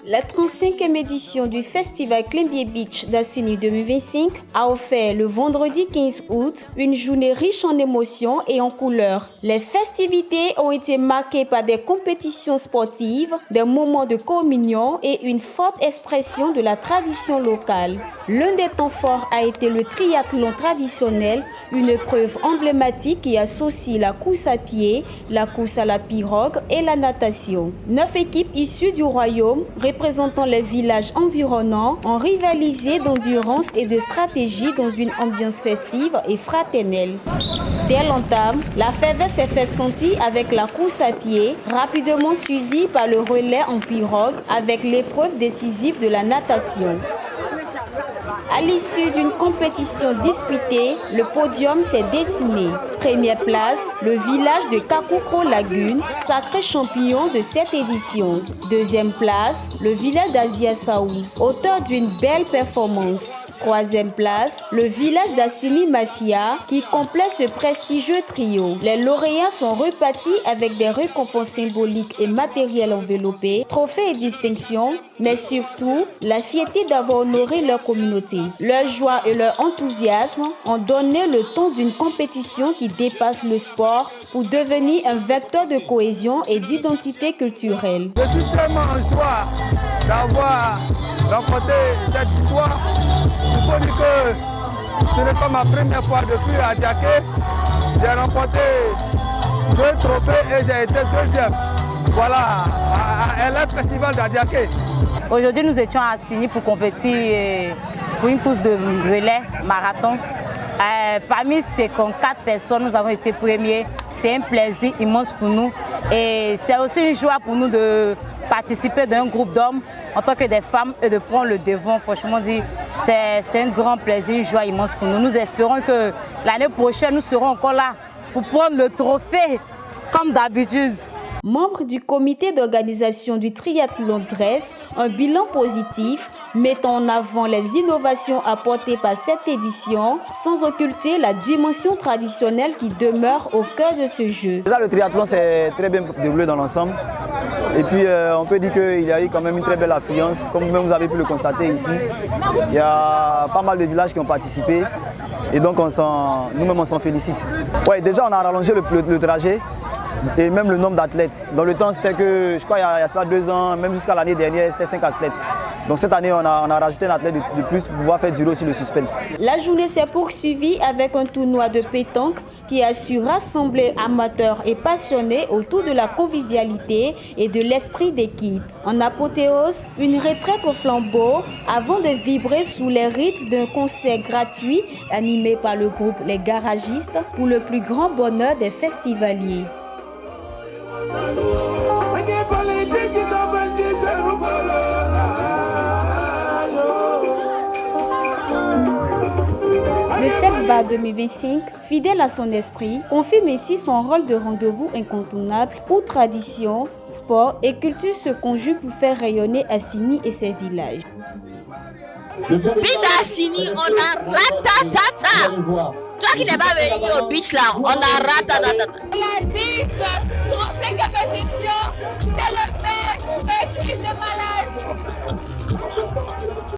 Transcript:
La 35e édition du Festival Climbié Beach d'Assigny 2025 a offert le vendredi 15 août une journée riche en émotions et en couleurs. Les festivités ont été marquées par des compétitions sportives, des moments de communion et une forte expression de la tradition locale. L'un des temps forts a été le triathlon traditionnel, une épreuve emblématique qui associe la course à pied, la course à la pirogue et la natation. 9 équipes issues du royaume, représentant les villages environnants, ont rivalisé d'endurance et de stratégie dans une ambiance festive et fraternelle. Dès l'entame, la ferveur s'est fait sentir avec la course à pied, rapidement suivie par le relais en pirogue avec l'épreuve décisive de la natation. À l'issue d'une compétition disputée, le podium s'est dessiné. Première place, le village de Kakukro Lagune, sacré champion de cette édition. Deuxième place, le village d'Asiasaou, auteur d'une belle performance. Troisième place, le village d'Assigny Mafia, qui complète ce prestigieux trio. Les lauréats sont repartis avec des récompenses symboliques et matérielles enveloppées, trophées et distinctions, mais surtout la fierté d'avoir honoré leur communauté. Leur joie et leur enthousiasme ont donné le ton d'une compétition qui dépasse le sport pour devenir un vecteur de cohésion et d'identité culturelle. Je suis tellement en joie d'avoir remporté cette victoire. Il faut dire que ce n'est pas ma première fois depuis à Diaké. J'ai remporté 2 trophées et j'ai été 2e. Voilà, à l'Air Festival d'Adiaké. Aujourd'hui, nous étions à Assigny pour compétir pour une course de relais marathon. Parmi 54 personnes, nous avons été premiers. C'est un plaisir immense pour nous. Et c'est aussi une joie pour nous de participer d'un groupe d'hommes en tant que des femmes et de prendre le devant. Franchement, c'est un grand plaisir, une joie immense pour nous. Nous espérons que l'année prochaine, nous serons encore là pour prendre le trophée comme d'habitude. Membres du comité d'organisation du triathlon dressent un bilan positif, mettant en avant les innovations apportées par cette édition, sans occulter la dimension traditionnelle qui demeure au cœur de ce jeu. Déjà, le triathlon s'est très bien déroulé dans l'ensemble. Et puis, on peut dire qu'il y a eu quand même une très belle affluence, comme vous avez pu le constater ici. Il y a pas mal de villages qui ont participé. Et donc, nous-mêmes, on s'en félicite. Ouais, déjà, on a rallongé le trajet. Et même le nombre d'athlètes. Dans le temps, c'était que, je crois, il y a cela 2 ans, même jusqu'à l'année dernière, c'était 5 athlètes. Donc cette année, on a rajouté un athlète de plus pour pouvoir faire durer aussi le suspense. La journée s'est poursuivie avec un tournoi de pétanque qui a su rassembler amateurs et passionnés autour de la convivialité et de l'esprit d'équipe. En apothéose, une retraite au flambeau avant de vibrer sous les rythmes d'un concert gratuit animé par le groupe Les Garagistes pour le plus grand bonheur des festivaliers. Le FECBA 2025, fidèle à son esprit, confirme ici son rôle de rendez-vous incontournable où tradition, sport et culture se conjuguent pour faire rayonner Assigny et ses villages. Bida Assigny, on a ratatata. Toi qui n'es pas venu au beach là, on a ratatata. La bise, trophée compétition, c'est le fait, maîtrise de malade.